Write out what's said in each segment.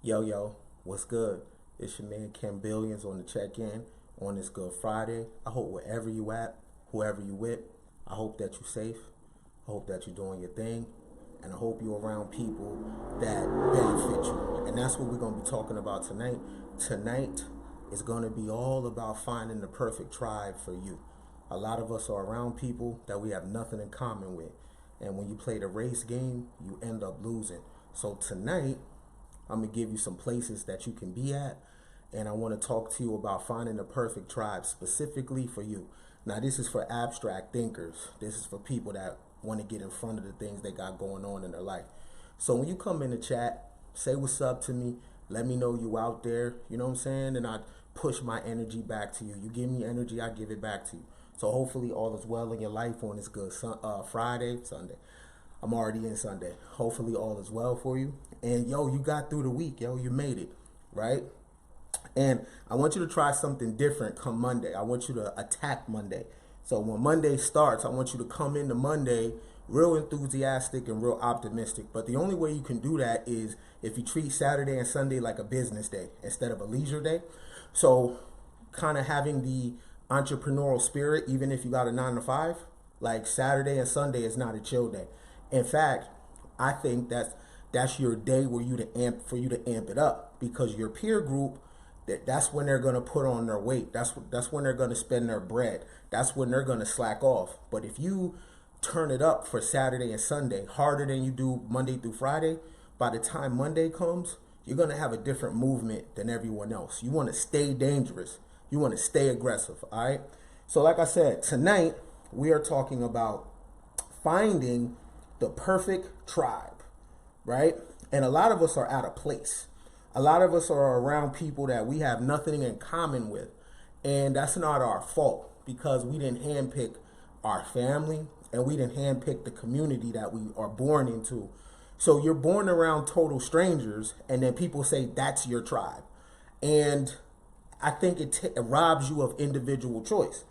Yo, what's good? It's your man Ken Billions on the check-in on this Good Friday. I hope wherever you at, whoever you with, I hope that you're safe. I hope that you're doing your thing. And I hope you're around people that benefit you. And that's what we're going to be talking about tonight. Tonight is going to be all about finding the perfect tribe for you. A lot of us are around people that we have nothing in common with. And when you play the race game, you end up losing. So tonight, I'm going to give you some places that you can be at. And I want to talk to you about finding the perfect tribe specifically for you. Now, this is for abstract thinkers. This is for people that want to get in front of the things they got going on in their life. So when you come in the chat, say what's up to me. Let me know you out there. You know what I'm saying? And I push my energy back to you. You give me energy, I give it back to you. So hopefully all is well in your life on this good Sunday. I'm already in Sunday. Hopefully all is well for you. And yo, you got through the week. Yo, you made it, right? And I want you to try something different come Monday. I want you to attack Monday. So when Monday starts, I want you to come into Monday real enthusiastic and real optimistic. But the only way you can do that is if you treat Saturday and Sunday like a business day instead of a leisure day. So kind of having the entrepreneurial spirit, even if you got a 9 to 5, like Saturday and Sunday is not a chill day. In fact, I think that's your day where for you to amp it up, because your peer group, that's when they're gonna put on their weight. That's when they're gonna spend their bread. That's when they're gonna slack off. But if you turn it up for Saturday and Sunday harder than you do Monday through Friday, by the time Monday comes, you're gonna have a different movement than everyone else. You want to stay dangerous. You want to stay aggressive. All right. So like I said, tonight we are talking about finding the perfect tribe, right? And a lot of us are out of place. A lot of us are around people that we have nothing in common with. And that's not our fault, because we didn't handpick our family and we didn't handpick the community that we are born into. So you're born around total strangers, and then people say that's your tribe. And I think it robs you of individual choice.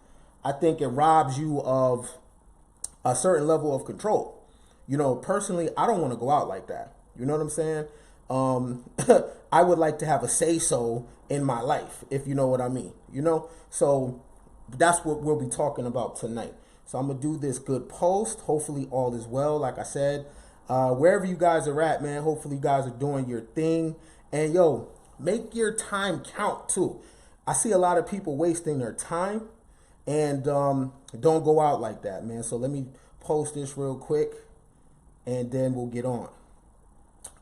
I think it robs you of a certain level of control. You know, personally, I don't want to go out like that. You know what I'm saying? I would like to have a say-so in my life, if you know what I mean. You know? So that's what we'll be talking about tonight. So I'm going to do this good post. Hopefully all is well, like I said. Wherever you guys are at, man, hopefully you guys are doing your thing. And, yo, make your time count, too. I see a lot of people wasting their time, and don't go out like that, man. So let me post this real quick, and then we'll get on.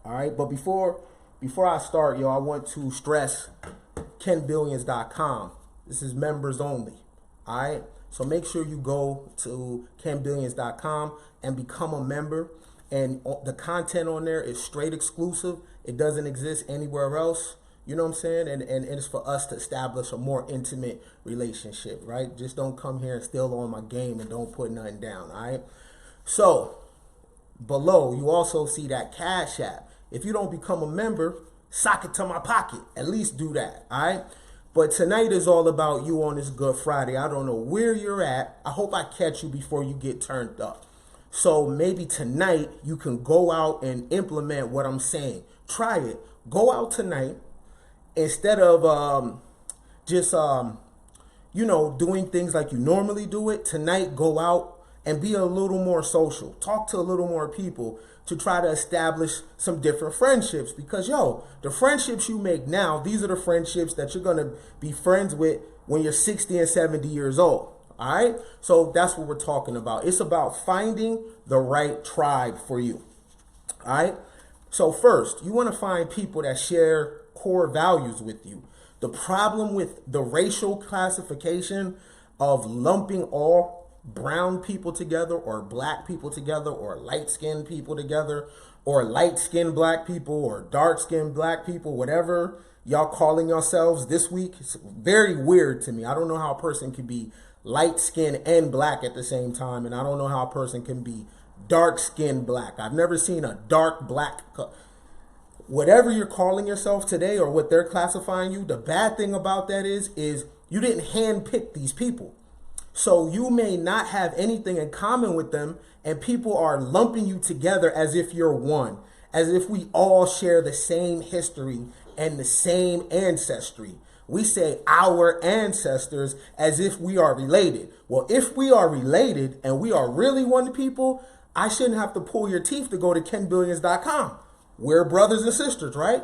All right, but before I start, yo, I want to stress KenBillions.com. This is members only. All right, so make sure you go to KenBillions.com and become a member. And the content on there is straight exclusive. It doesn't exist anywhere else. You know what I'm saying? And it's for us to establish a more intimate relationship, right? Just don't come here and steal on my game and don't put nothing down, all right? So below, you also see that Cash App. If you don't become a member, sock it to my pocket. At least do that, all right? But tonight is all about you on this Good Friday. I don't know where you're at. I hope I catch you before you get turned up. So maybe tonight you can go out and implement what I'm saying. Try it. Go out tonight. Instead of just doing things like you normally do it, tonight go out and be a little more social. Talk to a little more people to try to establish some different friendships. Because, yo, the friendships you make now, these are the friendships that you're going to be friends with when you're 60 and 70 years old. All right? So that's what we're talking about. It's about finding the right tribe for you. All right? So first, you want to find people that share core values with you. The problem with the racial classification of lumping all brown people together, or black people together, or light-skinned people together, or light-skinned black people, or dark-skinned black people, whatever y'all calling yourselves this week, it's very weird to me. I don't know how a person can be light-skinned and black at the same time, and I don't know how a person can be dark-skinned black. I've never seen a dark black. Whatever you're calling yourself today, or what they're classifying you, the bad thing about that is you didn't handpick these people. So you may not have anything in common with them, and people are lumping you together as if you're one, as if we all share the same history and the same ancestry. We say our ancestors as if we are related. Well, if we are related and we are really one people, I shouldn't have to pull your teeth to go to kenbillions.com. We're brothers and sisters, right?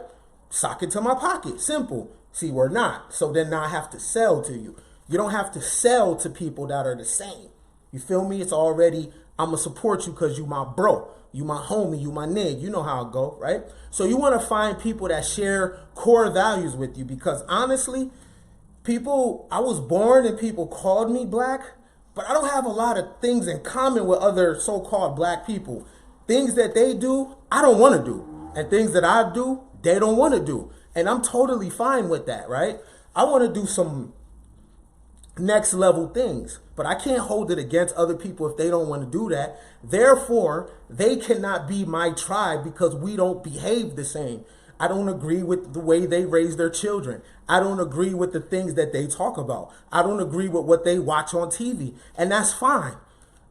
Sock it to my pocket. Simple. See, we're not. So then now I have to sell to you. You don't have to sell to people that are the same. You feel me? It's already, I'm going to support you because you my bro. You my homie. You my nigga. You know how it go, right? So you want to find people that share core values with you, because honestly, people, I was born and people called me black, but I don't have a lot of things in common with other so-called black people. Things that they do, I don't want to do. And things that I do, they don't want to do. And I'm totally fine with that, right? I want to do some next level things, but I can't hold it against other people if they don't want to do that. Therefore, they cannot be my tribe because we don't behave the same. I don't agree with the way they raise their children. I don't agree with the things that they talk about. I don't agree with what they watch on TV. And that's fine.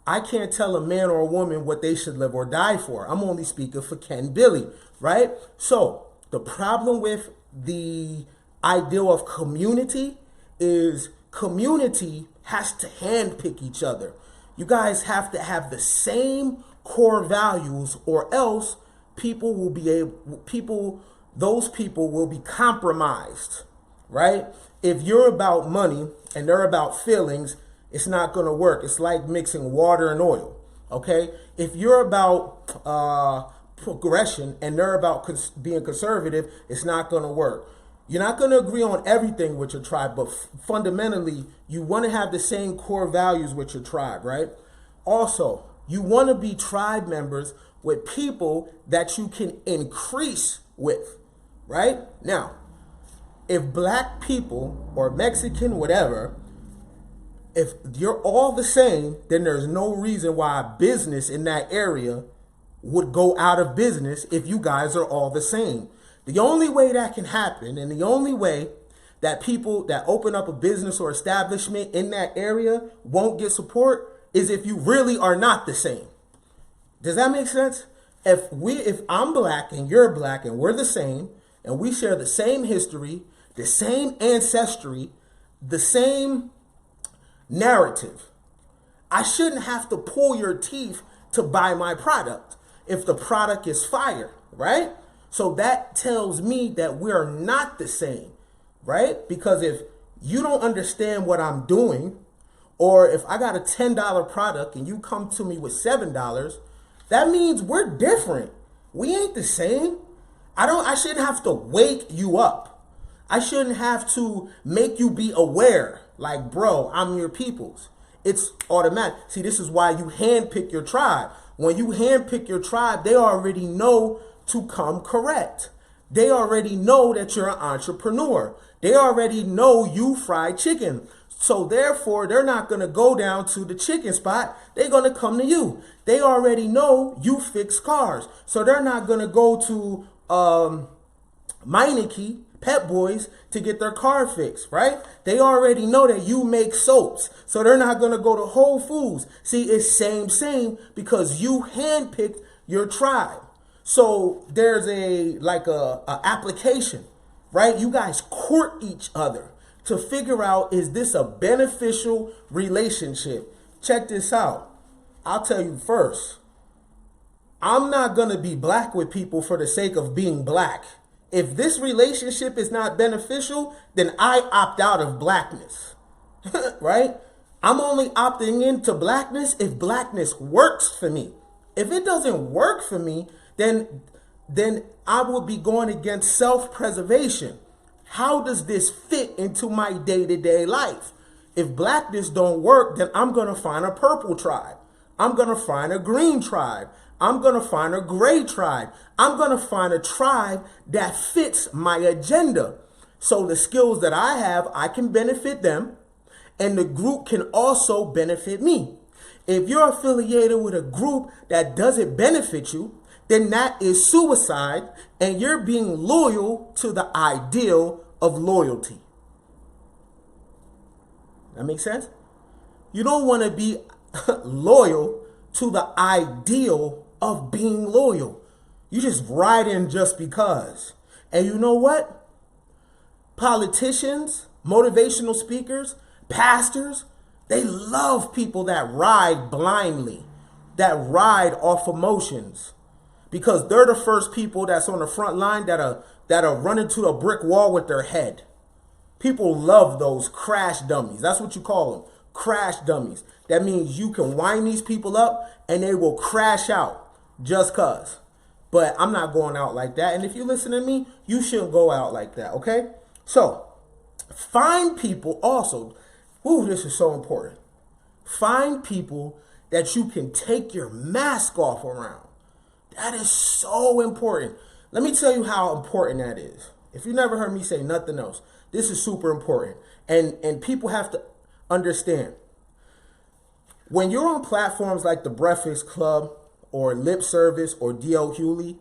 I can't tell a man or a woman what they should live or die for. I'm only speaking for Ken Billy, right? So the problem with the ideal of community is community has to handpick each other. You guys have to have the same core values, or else people will be those people will be compromised, right? If you're about money and they're about feelings, it's not going to work. It's like mixing water and oil, okay? If you're about progression and they're about being conservative, it's not going to work. You're not going to agree on everything with your tribe, but fundamentally, you want to have the same core values with your tribe, right? Also, you want to be tribe members with people that you can increase with, right? Now, if black people or Mexican, whatever, if you're all the same, then there's no reason why a business in that area would go out of business if you guys are all the same. The only way that can happen, and the only way that people that open up a business or establishment in that area won't get support, is if you really are not the same. Does that make sense? If I'm black and you're black and we're the same, and we share the same history, the same ancestry, the same narrative, I shouldn't have to pull your teeth to buy my product if the product is fire, right? So that tells me that we're not the same, right? Because if you don't understand what I'm doing, or if I got a $10 product and you come to me with $7, that means we're different. We ain't the same. I shouldn't have to wake you up. I shouldn't have to make you be aware, like, bro, I'm your peoples. It's automatic. See, this is why you handpick your tribe. When you handpick your tribe, they already know to come correct. They already know that you're an entrepreneur. They already know you fry chicken. So therefore, they're not going to go down to the chicken spot. They're going to come to you. They already know you fix cars. So they're not going to go to Meineke, Pep Boys, to get their car fixed, right? They already know that you make soaps. So they're not going to go to Whole Foods. See, it's same, because you handpicked your tribe. So there's a application, right? You guys court each other to figure out, is this a beneficial relationship? Check this out. I'll tell you first, I'm not going to be black with people for the sake of being black. If this relationship is not beneficial, then I opt out of blackness, right? I'm only opting into blackness if blackness works for me. If it doesn't work for me, then I will be going against self-preservation. How does this fit into my day-to-day life? If blackness don't work, then I'm going to find a purple tribe. I'm going to find a green tribe. I'm going to find a gray tribe. I'm going to find a tribe that fits my agenda. So the skills that I have, I can benefit them, and the group can also benefit me. If you're affiliated with a group that doesn't benefit you, then that is suicide, and you're being loyal to the ideal of loyalty. That makes sense? You don't want to be loyal to the ideal of being loyal. You just riding just because. And you know what? Politicians, motivational speakers, pastors, they love people that ride blindly, that ride off emotions, because they're the first people that's on the front line that are running to a brick wall with their head. People love those crash dummies. That's what you call them, crash dummies. That means you can wind these people up and they will crash out just cause. But I'm not going out like that. And if you listen to me, you shouldn't go out like that, okay? So find people also. Ooh, this is so important. Find people that you can take your mask off around. That is so important. Let me tell you how important that is. If you never heard me say nothing else, this is super important. And people have to understand. When you're on platforms like The Breakfast Club or Lip Service or D.L. Hewley,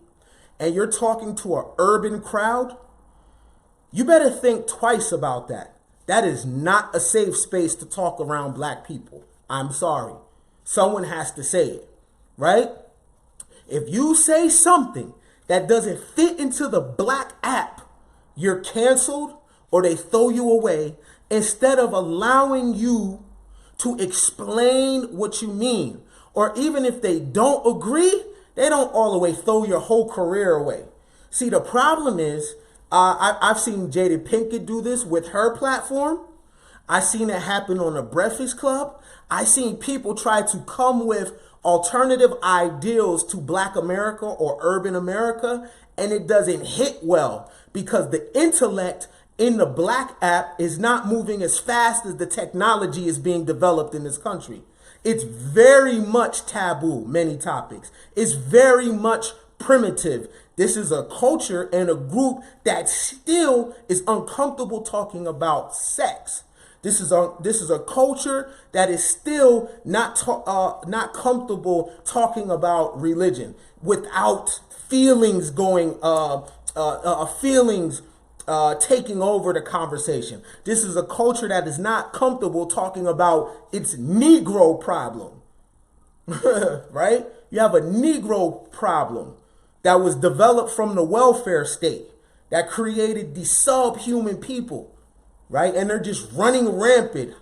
and you're talking to an urban crowd, you better think twice about that. That is not a safe space to talk around black people. I'm sorry. Someone has to say it, right? If you say something that doesn't fit into the black app, you're canceled or they throw you away instead of allowing you to explain what you mean. Or even if they don't agree, they don't all the way throw your whole career away. See, the problem is, I've seen Jada Pinkett do this with her platform. I've seen it happen on The Breakfast Club. I've seen people try to come with alternative ideals to Black America or urban America, and it doesn't hit well because the intellect in the black app is not moving as fast as the technology is being developed in this country. It's very much taboo, many topics. It's very much primitive. This is a culture and a group that still is uncomfortable talking about sex. This is a culture that is still not comfortable talking about religion without feelings taking over the conversation. This is a culture that is not comfortable talking about its Negro problem, right? You have a Negro problem that was developed from the welfare state that created these subhuman people, right? And they're just running rampant,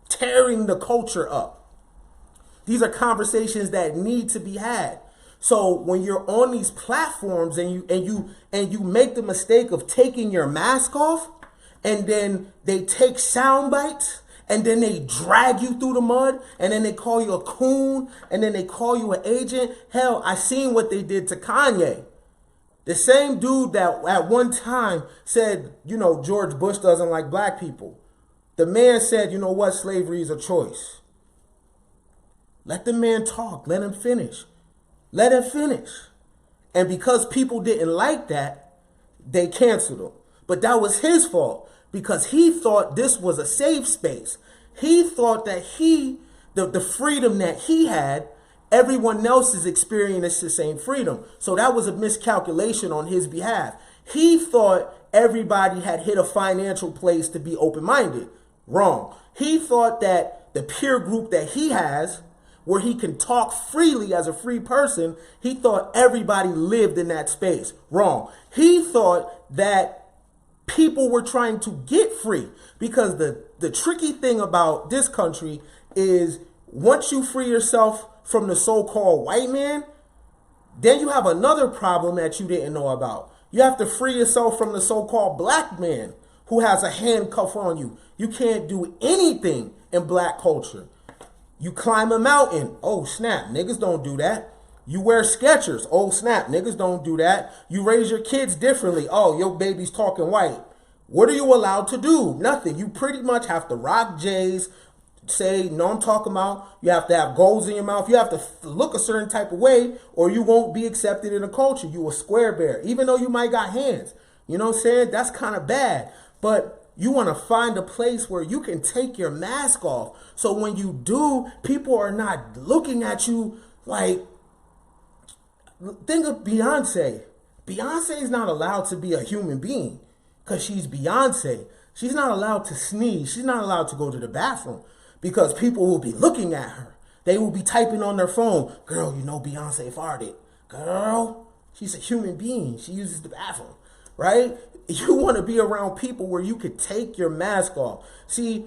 tearing the culture up. These are conversations that need to be had. So when you're on these platforms and you make the mistake of taking your mask off, and then they take sound bites, and then they drag you through the mud, and then they call you a coon, and then they call you an agent. Hell, I seen what they did to Kanye. The same dude that at one time said, George Bush doesn't like black people. The man said, you know what, slavery is a choice. Let the man talk. Let him finish. Let him finish. And because people didn't like that, they canceled him. But that was his fault because he thought this was a safe space. He thought that the freedom that he had, everyone else is experiencing the same freedom. So that was a miscalculation on his behalf. He thought everybody had hit a financial place to be open-minded. Wrong. He thought that the peer group that he has, where he can talk freely as a free person, he thought everybody lived in that space. Wrong. He thought that people were trying to get free because the tricky thing about this country is once you free yourself from the so-called white man, then you have another problem that you didn't know about. You have to free yourself from the so-called black man who has a handcuff on you. You can't do anything in black culture. You climb a mountain. Oh, snap. Niggas don't do that. You wear Skechers. Oh, snap. Niggas don't do that. You raise your kids differently. Oh, your baby's talking white. What are you allowed to do? Nothing. You pretty much have to rock J's, say, no, I'm talking about. You have to have goals in your mouth. You have to look a certain type of way or you won't be accepted in the culture. You a square bear, even though you might got hands. You know what I'm saying? That's kind of bad. But you want to find a place where you can take your mask off. So when you do, people are not looking at you like, think of Beyonce. Beyonce is not allowed to be a human being because she's Beyonce. She's not allowed to sneeze. She's not allowed to go to the bathroom because people will be looking at her. They will be typing on their phone, girl, you know Beyonce farted. Girl, she's a human being. She uses the bathroom, right? You want to be around people where you could take your mask off. See,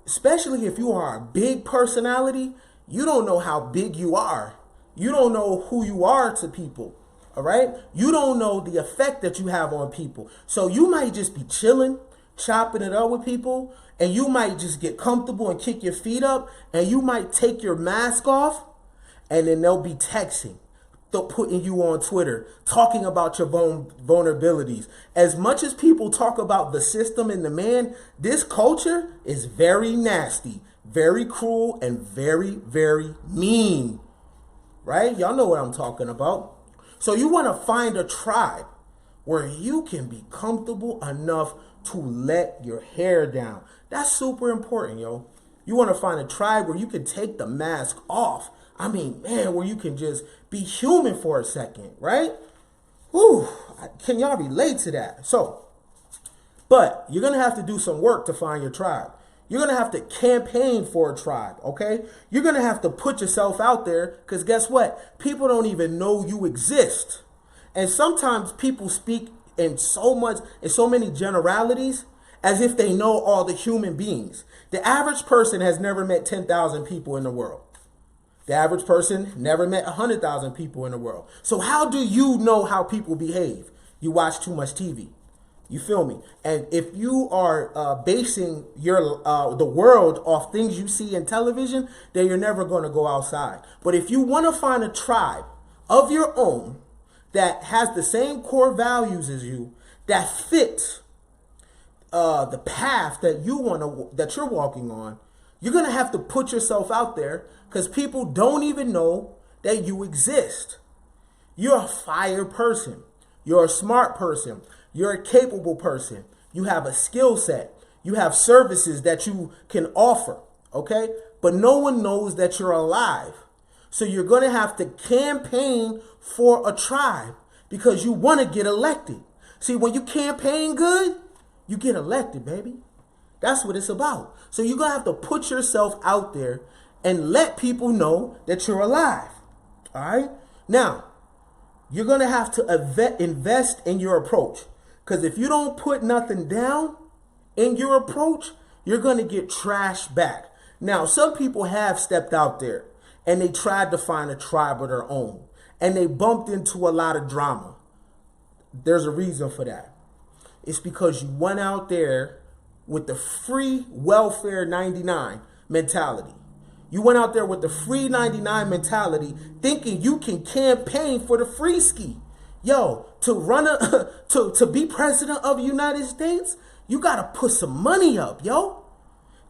especially if you are a big personality, you don't know how big you are. You don't know who you are to people, all right? You don't know the effect that you have on people. So you might just be chilling, chopping it up with people, and you might just get comfortable and kick your feet up, and you might take your mask off, and then they'll be texting, putting you on Twitter, talking about your vulnerabilities. As much as people talk about the system and the man, this culture is very nasty, very cruel, and very, very mean, right? Y'all know what I'm talking about. So you want to find a tribe where you can be comfortable enough to let your hair down. That's super important, yo. You want to find a tribe where you can take the mask off. I mean, man, where you can just be human for a second, right? Whew, can y'all relate to that? So, but you're going to have to do some work to find your tribe. You're going to have to campaign for a tribe, okay? You're going to have to put yourself out there because guess what? People don't even know you exist. And sometimes people speak in so many generalities as if they know all the human beings. The average person has never met 10,000 people in the world. The average person never met 100,000 people in the world. So how do you know how people behave? You watch too much TV. You feel me? And if you are basing your the world off things you see in television, then you're never going to go outside. But if you want to find a tribe of your own that has the same core values as you, that fit the path that you're walking on, you're going to have to put yourself out there because people don't even know that you exist. You're a fire person. You're a smart person. You're a capable person. You have a skill set. You have services that you can offer, okay? But no one knows that you're alive. So you're going to have to campaign for a tribe because you want to get elected. See, when you campaign good, you get elected, baby. That's what it's about. So you're going to have to put yourself out there and let people know that you're alive, all right? Now, you're going to have to invest in your approach. Because if you don't put nothing down in your approach, you're going to get trashed back. Now, some people have stepped out there and they tried to find a tribe of their own. And they bumped into a lot of drama. There's a reason for that. It's because you went out there with the free welfare 99 mentality. You went out there with the free 99 mentality thinking you can campaign for the free ski. Yo, to be president of the United States, you got to put some money up, yo.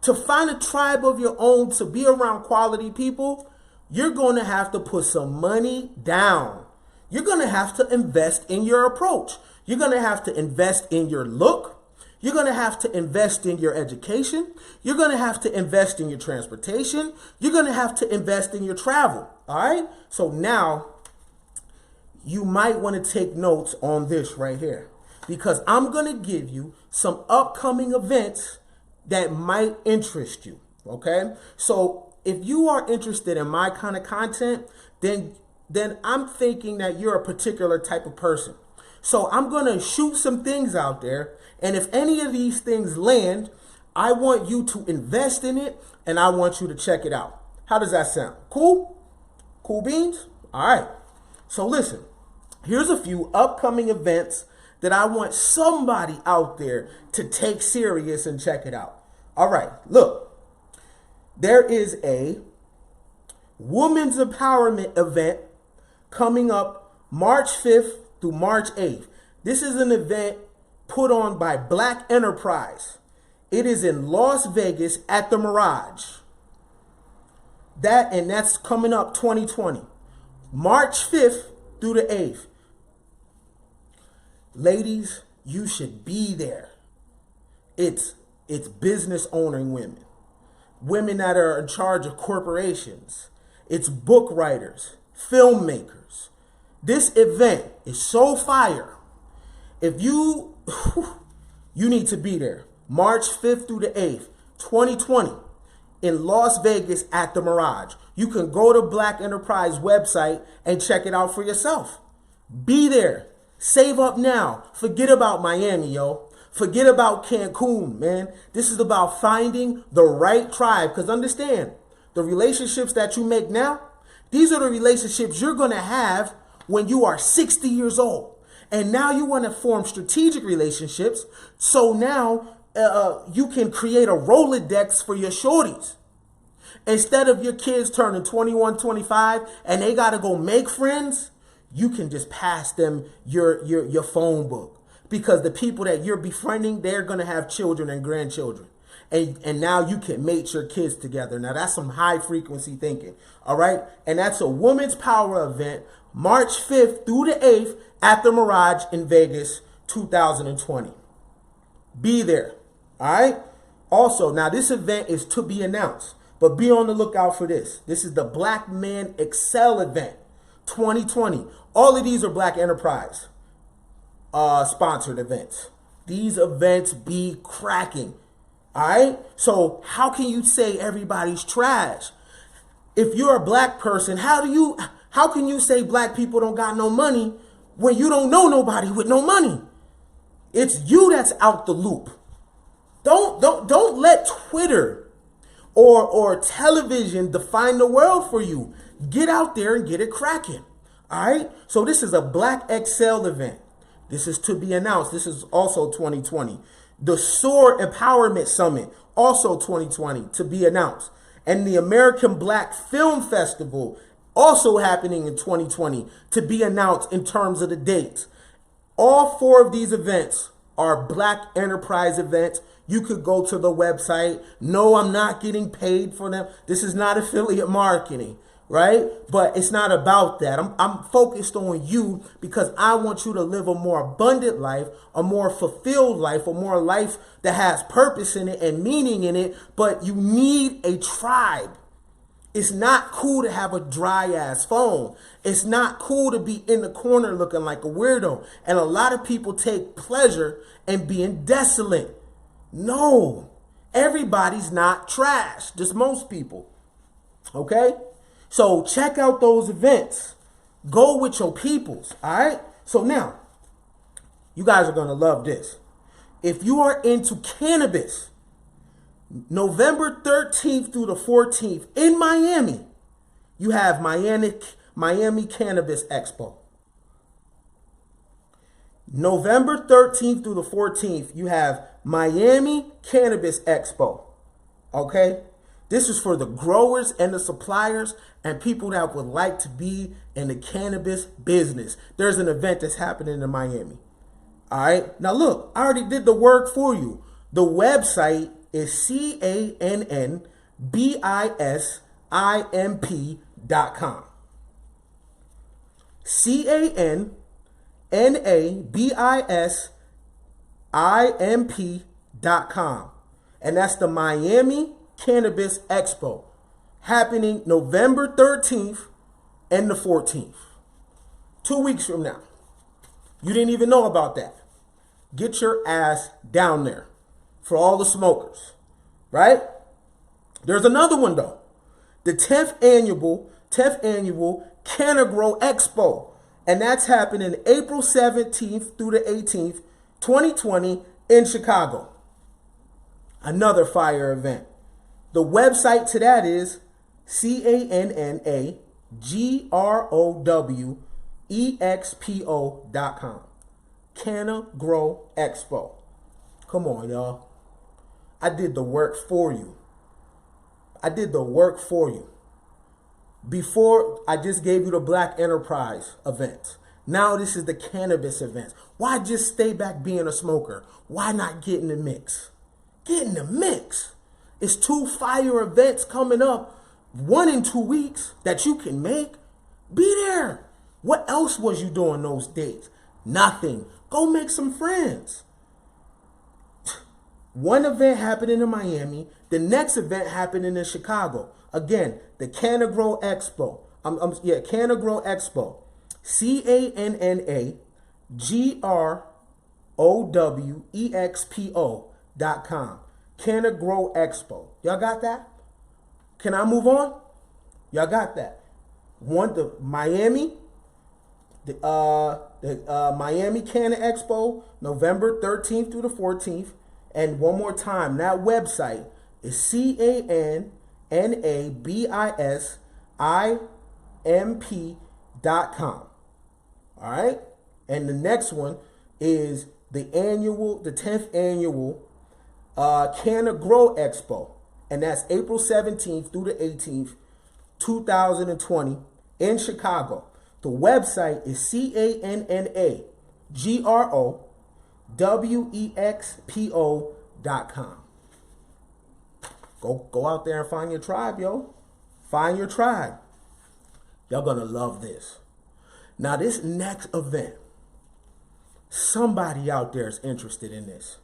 To find a tribe of your own, to be around quality people, you're going to have to put some money down. You're going to have to invest in your approach. You're going to have to invest in your look. You're going to have to invest in your education. You're going to have to invest in your transportation. You're going to have to invest in your travel. All right? So now you might want to take notes on this right here because I'm going to give you some upcoming events that might interest you. Okay? So if you are interested in my kind of content, then I'm thinking that you're a particular type of person. So I'm going to shoot some things out there. And if any of these things land, I want you to invest in it and I want you to check it out. How does that sound? Cool? Cool beans? All right. So listen, here's a few upcoming events that I want somebody out there to take serious and check it out. All right. Look, there is a women's empowerment event coming up March 5th through March 8th. This is an event put on by Black Enterprise. It is in Las Vegas at the Mirage. That's coming up 2020. March 5th through the 8th. Ladies, you should be there. It's business owning women. Women that are in charge of corporations. It's book writers, filmmakers. This event is so fire. If you need to be there. March 5th through the 8th, 2020. in Las Vegas at the Mirage. You can go to Black Enterprise website and check it out for yourself. Be there. Save up now. Forget about Miami, yo. Forget about Cancun, man. This is about finding the right tribe. Because understand, the relationships that you make now, these are the relationships you're going to have when you are 60 years old. And now you want to form strategic relationships. So now you can create a Rolodex for your shorties. Instead of your kids turning 21, 25, and they got to go make friends, you can just pass them your phone book. Because the people that you're befriending, they're going to have children and grandchildren. And now you can mate your kids together. Now, that's some high frequency thinking. All right. And that's a Women's Power event, March 5th through the 8th at the Mirage in Vegas, 2020. Be there. All right. Also, now this event is to be announced, but be on the lookout for this. This is the Black Men Excel event 2020. All of these are Black Enterprise sponsored events. These events be cracking. All right. So how can you say everybody's trash? If you're a black person, how can you say black people don't got no money when you don't know nobody with no money? It's you that's out the loop. Don't let Twitter or television define the world for you. Get out there and get it cracking. All right. So this is a Black Excel event. This is to be announced. This is also 2020. The SOAR Empowerment Summit, also 2020, to be announced. And the American Black Film Festival, also happening in 2020, to be announced in terms of the dates. All four of these events are Black Enterprise events. You could go to the website. No, I'm not getting paid for them. This is not affiliate marketing. Right? But it's not about that. I'm focused on you because I want you to live a more abundant life, a more fulfilled life, a more life that has purpose in it and meaning in it. But you need a tribe. It's not cool to have a dry ass phone. It's not cool to be in the corner looking like a weirdo. And a lot of people take pleasure in being desolate. No, everybody's not trash. Just most people. Okay? So check out those events. Go with your peoples, all right? So now, you guys are going to love this. If you are into cannabis, November 13th through the 14th in Miami, you have Miami Cannabis Expo. November 13th through the 14th, you have Miami Cannabis Expo, okay? This is for the growers and the suppliers and people that would like to be in the cannabis business. There's an event that's happening in Miami. All right. Now, look, I already did the work for you. The website is CANNABISIMP.com. CANNABISIMP.com. And that's the Miami Cannabis Expo, happening November 13th and the 14th. 2 weeks from now. You didn't even know about that. Get your ass down there for all the smokers, right? There's another one though. The 10th annual CannaGrow Expo. And that's happening April 17th through the 18th, 2020 in Chicago. Another fire event. The website to that is CANNAGROWEXPO.com. CannaGrow Expo. Come on, y'all. I did the work for you. Before, I just gave you the Black Enterprise events. Now this is the cannabis events. Why just stay back being a smoker? Why not get in the mix? Get in the mix. It's 2 fire events coming up, 1 in 2 weeks that you can make. Be there. What else was you doing those days? Nothing. Go make some friends. One event happening in Miami. The next event happening in Chicago. Again, the CannaGrow Expo. CannaGrow Expo. CannaGrowEXPO.com. CannaGrow Expo. Y'all got that? Can I move on? Y'all got that? The Miami, Miami Canna Expo, November 13th through the 14th. And one more time, that website is CANNABISIMP.com. All right? And the next one is the 10th annual Canna Grow Expo. And that's April 17th through the 18th, 2020 in Chicago. The website is CANNAGROWEXPO.com. Go out there and find your tribe, yo. Find your tribe. Y'all gonna love this. Now, this next event, somebody out there is interested in this.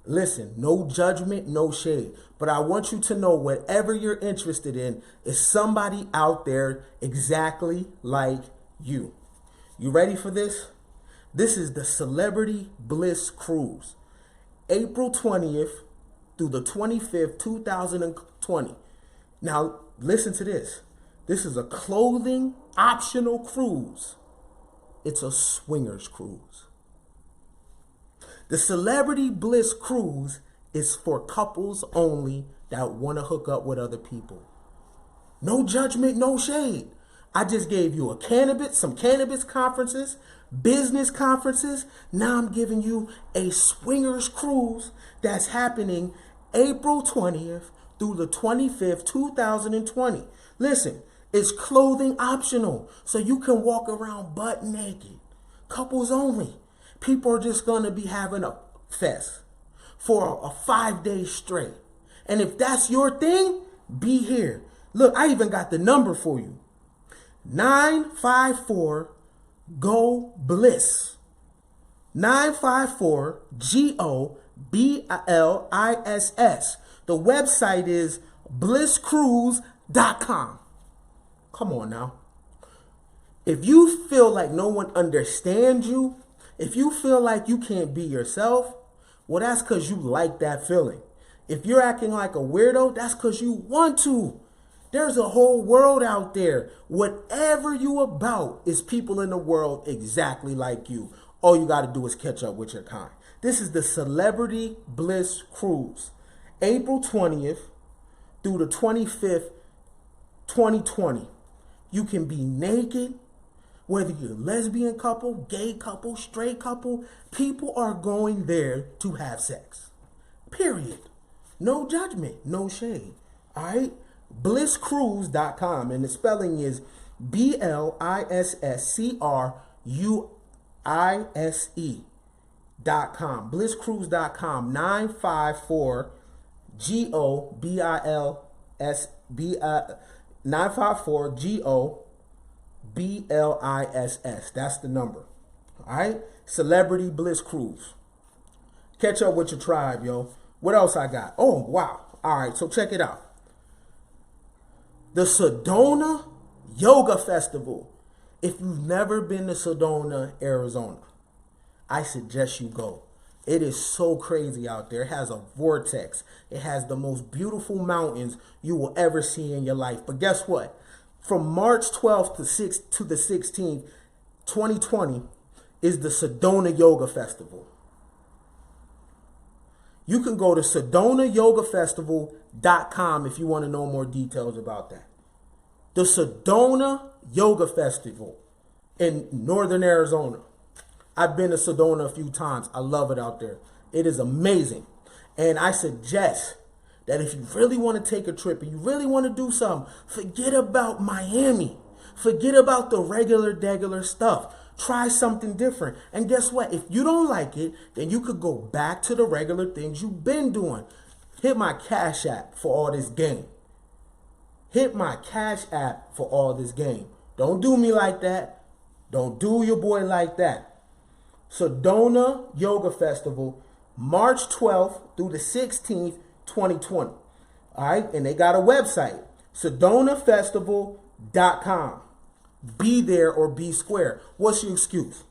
Listen, no judgment, no shade. But I want you to know whatever you're interested in is somebody out there exactly like you. You ready for this? This is the Celebrity Bliss Cruise. April 20th through the 25th, 2020. Now, listen to this. This is a clothing optional cruise. It's a swingers cruise. The Celebrity Bliss Cruise is for couples only that want to hook up with other people. No judgment, no shade. I just gave you some cannabis conferences, business conferences. Now I'm giving you a swingers cruise that's happening April 20th through the 25th, 2020. Listen, it's clothing optional, so you can walk around butt naked. Couples only. People are just going to be having a fest for a 5 days straight. And if that's your thing, be here. Look, I even got the number for you. 954-GO-BLISS. 954-GO-BLISS. The website is blisscruise.com. Come on now. If you feel like no one understands you, if you feel like you can't be yourself, well, that's because you like that feeling. If you're acting like a weirdo, that's because you want to. There's a whole world out there. Whatever you about is people in the world exactly like you. All you got to do is catch up with your kind. This is the Celebrity Bliss Cruise. April 20th through the 25th, 2020. You can be naked. Whether you're a lesbian couple, gay couple, straight couple, people are going there to have sex. Period. No judgment, no shade. All right? Blisscruise.com, and the spelling is BLISSCRUISE.com. Blisscruise.com. 954-GO-BLISS. That's the number. All right? Celebrity Bliss Cruise. Catch up with your tribe, yo. What else I got? Oh, wow. All right, so check it out. The Sedona Yoga Festival. If you've never been to Sedona, Arizona, I suggest you go. It is so crazy out there. It has a vortex. It has the most beautiful mountains you will ever see in your life. But guess what? From March 12th to the 16th, 2020, is the Sedona Yoga Festival. You can go to SedonaYogaFestival.com if you want to know more details about that. The Sedona Yoga Festival in Northern Arizona. I've been to Sedona a few times. I love it out there. It is amazing. And I suggest that if you really want to take a trip and you really want to do something, forget about Miami. Forget about the regular stuff. Try something different. And guess what? If you don't like it, then you could go back to the regular things you've been doing. Hit my Cash App for all this game. Hit my Cash App for all this game. Don't do me like that. Don't do your boy like that. Sedona Yoga Festival, March 12th through the 16th, 2020. All right? And they got a website, SedonaFestival.com. Be there or be square. What's your excuse?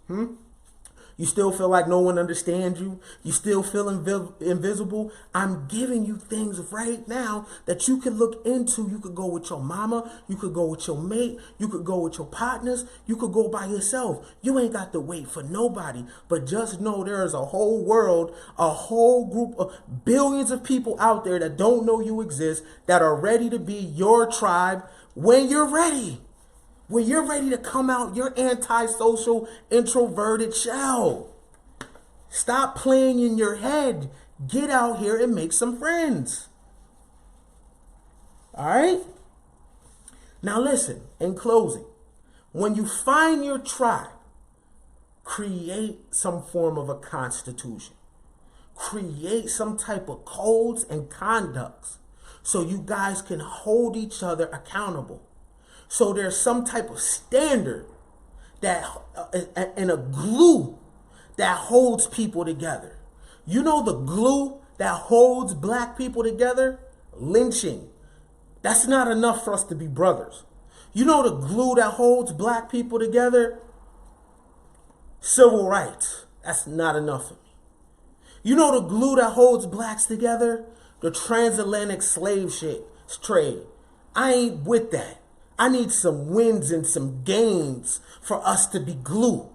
You still feel like no one understands you? You still feel invisible? I'm giving you things right now that you can look into. You could go with your mama. You could go with your mate. You could go with your partners. You could go by yourself. You ain't got to wait for nobody. But just know there is a whole world, a whole group of billions of people out there that don't know you exist, that are ready to be your tribe when you're ready. When you're ready to come out your antisocial, introverted shell. Stop playing in your head. Get out here and make some friends. All right? Now listen, in closing, when you find your tribe, create some form of a constitution. Create some type of codes and conducts so you guys can hold each other accountable. So there's some type of standard that and a glue that holds people together. You know the glue that holds black people together? Lynching. That's not enough for us to be brothers. You know the glue that holds black people together? Civil rights. That's not enough for me. You know the glue that holds blacks together? The transatlantic slave trade. I ain't with that. I need some wins and some gains for us to be glue.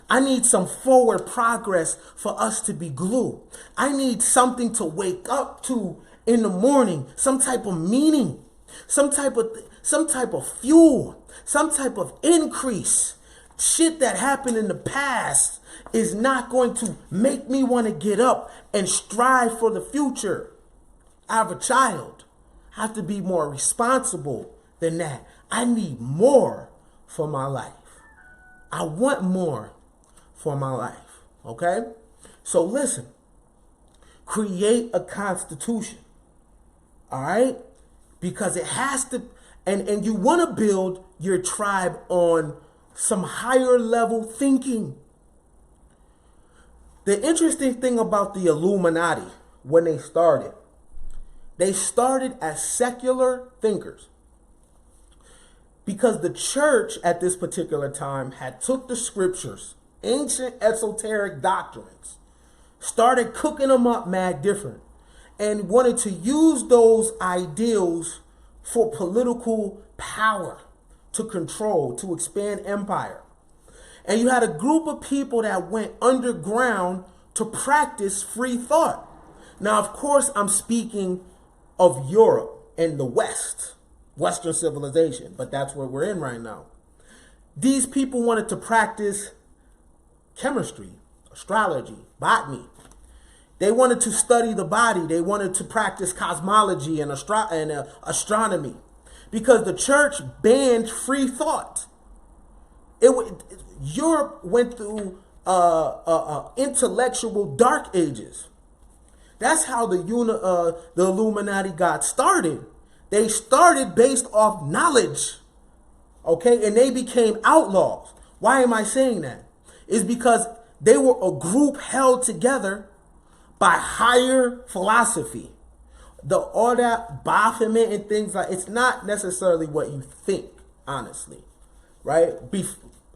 I need some forward progress for us to be glue. I need something to wake up to in the morning, some type of meaning, some type of fuel, some type of increase. Shit that happened in the past is not going to make me want to get up and strive for the future. I have a child. I have to be more responsible than that. I need more for my life. I want more for my life. Okay? So listen. Create a constitution. All right? Because it has to, and you want to build your tribe on some higher level thinking. The interesting thing about the Illuminati, when they started as secular thinkers. Because the church at this particular time had took the scriptures, ancient esoteric doctrines, started cooking them up mad different, and wanted to use those ideals for political power, to control, to expand empire. And you had a group of people that went underground to practice free thought. Now, of course, I'm speaking of Europe and the West. Western civilization, but that's where we're in right now. These people wanted to practice chemistry, astrology, botany. They wanted to study the body. They wanted to practice cosmology and astronomy, because the church banned free thought. Europe went through intellectual dark ages. That's how the Illuminati got started. They started based off knowledge, okay? And they became outlaws. Why am I saying that? It's because they were a group held together by higher philosophy. All that Baphomet and things like, it's not necessarily what you think, honestly, right?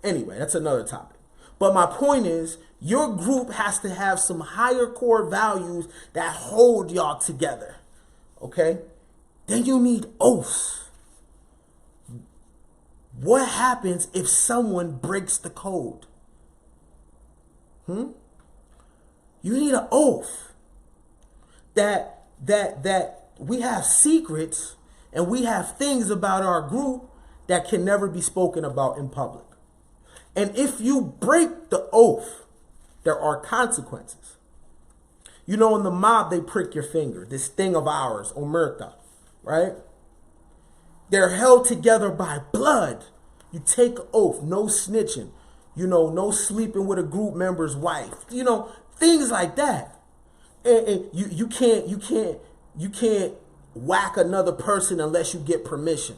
Anyway, that's another topic. But my point is, your group has to have some higher core values that hold y'all together, okay? Then you need oaths. What happens if someone breaks the code? You need an oath that we have secrets and we have things about our group that can never be spoken about in public. And if you break the oath, there are consequences. You know, in the mob, they prick your finger. This thing of ours, omerta. Right? They're held together by blood. You take an oath, no snitching, no sleeping with a group member's wife, things like that. And you can't whack another person unless you get permission.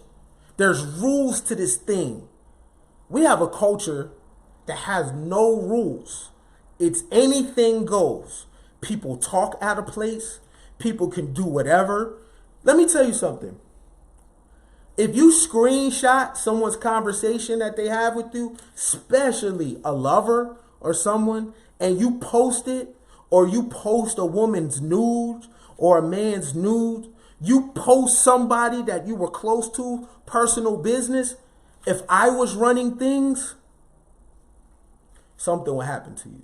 There's rules to this thing. We have a culture that has no rules. It's anything goes. People talk out of place. People can do whatever. Let me tell you something. If you screenshot someone's conversation that they have with you, especially a lover or someone, and you post it, or you post a woman's nude or a man's nude, you post somebody that you were close to, personal business, if I was running things, something would happen to you.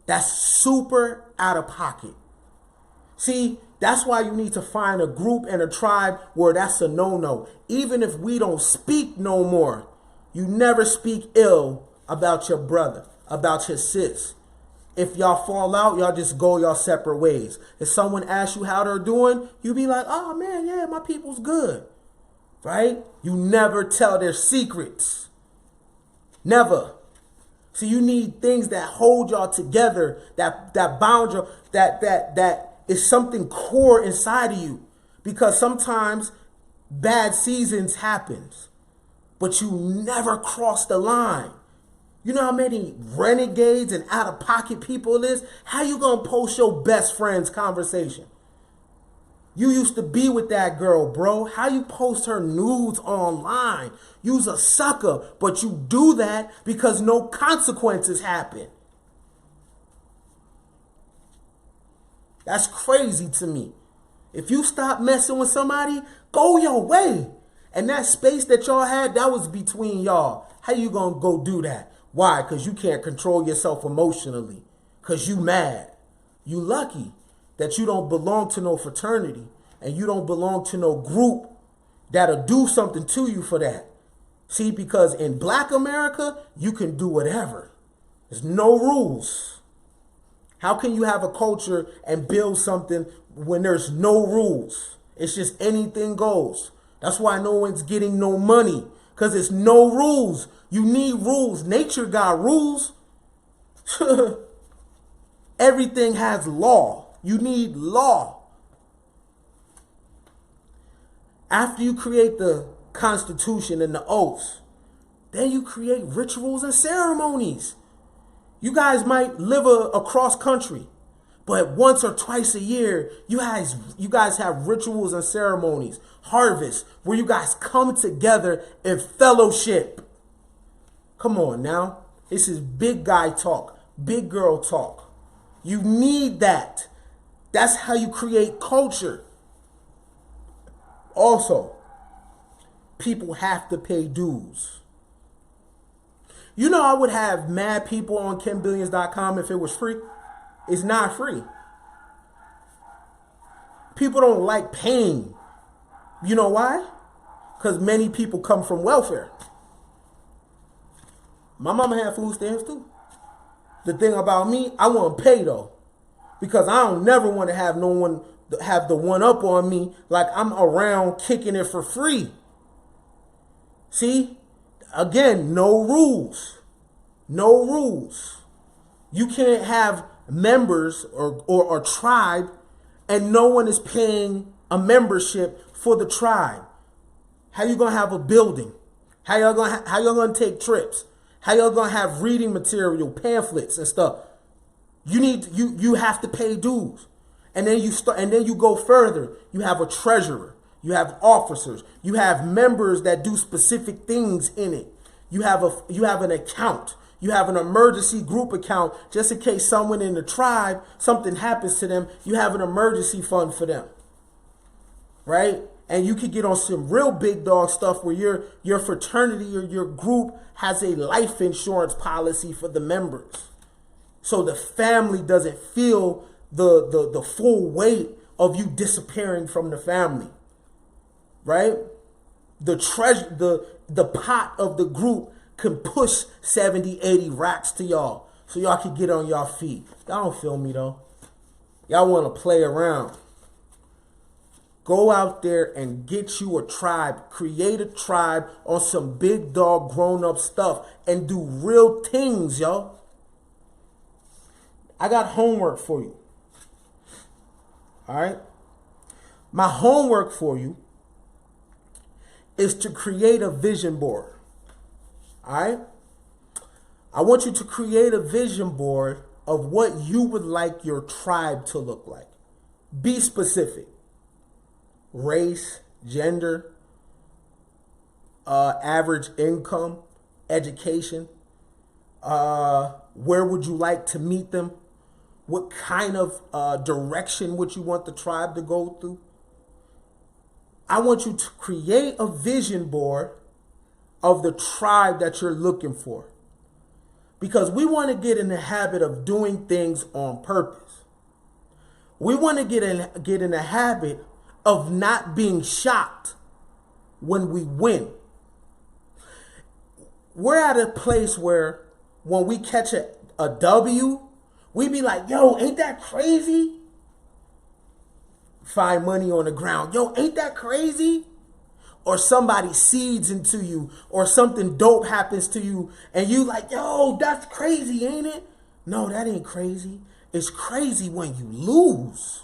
That's super out of pocket. See, that's why you need to find a group and a tribe where that's a no-no. Even if we don't speak no more, you never speak ill about your brother, about your sis. If y'all fall out, y'all just go your separate ways. If someone asks you how they're doing, you be like, oh man, yeah, my people's good. Right? You never tell their secrets. Never. So you need things that hold y'all together, that bound you, that is something core inside of you. Because sometimes bad seasons happens, but you never cross the line. You know how many renegades and out-of-pocket people it is? How you gonna post your best friend's conversation? You used to be with that girl, bro. How you post her nudes online? You's a sucker, but you do that because no consequences happen. That's crazy to me. If you stop messing with somebody, go your way. And that space that y'all had, that was between y'all. How you gonna go do that? Why? Because you can't control yourself emotionally. Because you mad. You lucky that you don't belong to no fraternity and you don't belong to no group that'll do something to you for that. See, because in Black America, you can do whatever. There's no rules. How can you have a culture and build something when there's no rules? It's just anything goes. That's why no one's getting no money, because it's no rules. You need rules. Nature got rules. Everything has law. You need law. After you create the Constitution and the oaths, then you create rituals and ceremonies. You guys might live across country, but once or twice a year, you guys have rituals and ceremonies, harvest, where you guys come together in fellowship. Come on now. This is big guy talk, big girl talk. You need that. That's how you create culture. Also, people have to pay dues. You know, I would have mad people on KenBillions.com if it was free. It's not free. People don't like paying. You know why? Because many people come from welfare. My mama had food stamps too. The thing about me, I want to pay though. Because I don't never want to have no one have the one up on me like I'm around kicking it for free. See? Again, no rules. No rules. You can't have members or a tribe and no one is paying a membership for the tribe. How you gonna have a building? How y'all gonna take trips? How y'all gonna have reading material, pamphlets and stuff? You have to pay dues. And then you go further. You have a treasurer. You have officers. You have members that do specific things in it. You have an account. You have an emergency group account just in case someone in the tribe, something happens to them. You have an emergency fund for them. Right? And you could get on some real big dog stuff where your fraternity or your group has a life insurance policy for the members. So the family doesn't feel the full weight of you disappearing from the family. Right? The pot of the group can push 70, 80 racks to y'all. So y'all can get on y'all feet. Y'all don't feel me though. Y'all want to play around. Go out there and get you a tribe. Create a tribe on some big dog grown up stuff and do real things, yo. I got homework for you. All right? My homework for you is to create a vision board. All right? I want you to create a vision board of what you would like your tribe to look like. Be specific. Race, gender, average income, education. Where would you like to meet them? What kind of direction would you want the tribe to go through? I want you to create a vision board of the tribe that you're looking for. Because we want to get in the habit of doing things on purpose. We want to get in the habit of not being shocked when we win. We're at a place where when we catch a W, we be like, yo, ain't that crazy? Find money on the ground. Yo, ain't that crazy? Or somebody seeds into you, or something dope happens to you, and you like, yo, that's crazy, ain't it? No, that ain't crazy. It's crazy when you lose.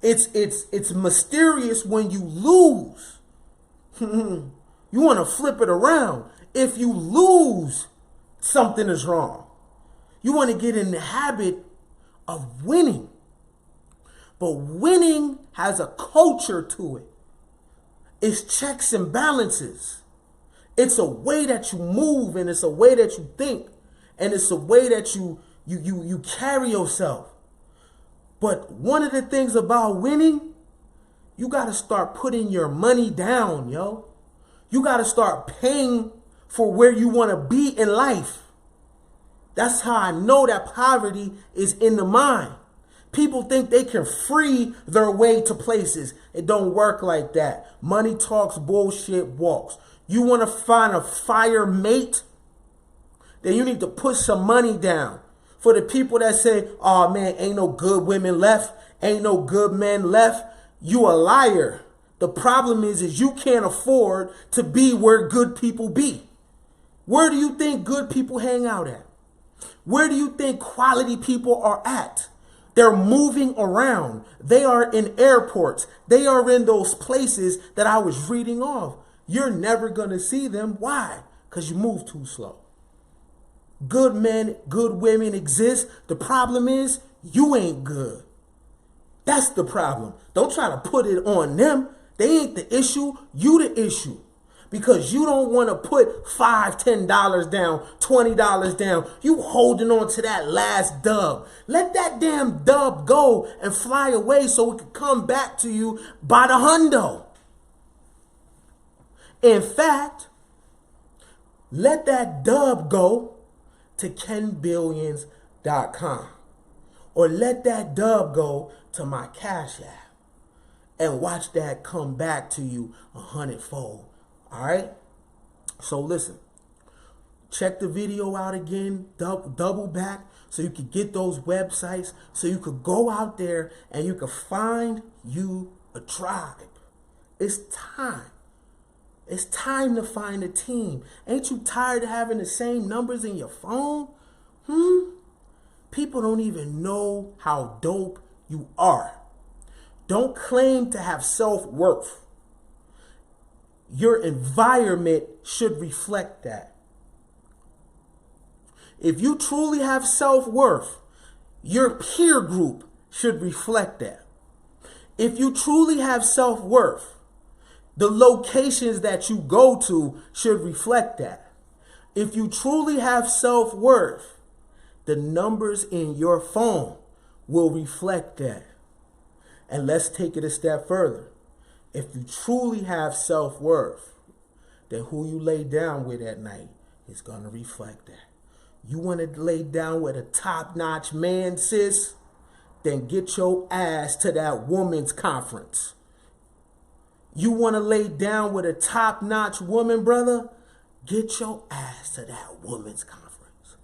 It's mysterious when you lose. You want to flip it around. If you lose, something is wrong. You want to get in the habit of winning. But winning has a culture to it. It's checks and balances. It's a way that you move, and it's a way that you think, and it's a way that you carry yourself. But one of the things about winning, you got to start putting your money down, yo. You got to start paying for where you want to be in life. That's how I know that poverty is in the mind. People think they can free their way to places. It don't work like that. Money talks, bullshit walks. You want to find a fire mate? Then you need to put some money down. For the people that say, oh man, ain't no good women left, ain't no good men left, you a liar. The problem is you can't afford to be where good people be. Where do you think good people hang out at? Where do you think quality people are at? They're moving around. They are in airports. They are in those places that I was reading off. You're never going to see them. Why? Because you move too slow. Good men, good women exist. The problem is you ain't good. That's the problem. Don't try to put it on them. They ain't the issue. You the issue. Because you don't want to put $5, $10 down, $20 down. You holding on to that last dub. Let that damn dub go and fly away so it can come back to you by the hundo. In fact, let that dub go to KenBillions.com. Or let that dub go to my Cash App. And watch that come back to you 100-fold. All right, so listen, check the video out again, double back so you could get those websites, so you could go out there and you could find you a tribe. It's time. It's time to find a team. Ain't you tired of having the same numbers in your phone? People don't even know how dope you are. Don't claim to have self-worth. Your environment should reflect that. If you truly have self-worth, your peer group should reflect that. If you truly have self-worth, the locations that you go to should reflect that. If you truly have self-worth, the numbers in your phone will reflect that. And let's take it a step further. If you truly have self-worth, then who you lay down with at night is going to reflect that. You want to lay down with a top-notch man, sis? Then get your ass to that woman's conference. You want to lay down with a top-notch woman, brother? Get your ass to that woman's conference.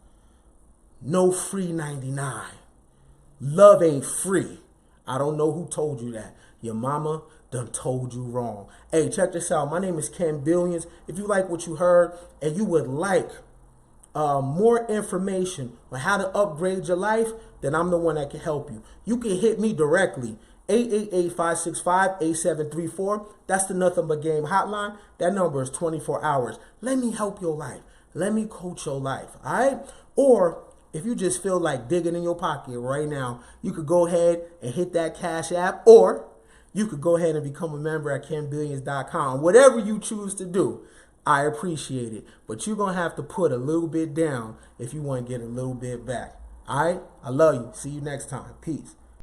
No free 99. Love ain't free. I don't know who told you that. Your mama done told you wrong. Hey, check this out. My name is Ken Billions. If you like what you heard and you would like more information on how to upgrade your life, then I'm the one that can help you. You can hit me directly, 888-565-8734. That's the Nothing But Game hotline. That number is 24 hours. Let me help your life. Let me coach your life, all right? Or if you just feel like digging in your pocket right now, you could go ahead and hit that Cash App, or you could go ahead and become a member at KenBillions.com. Whatever you choose to do, I appreciate it. But you're going to have to put a little bit down if you want to get a little bit back. All right? I love you. See you next time. Peace.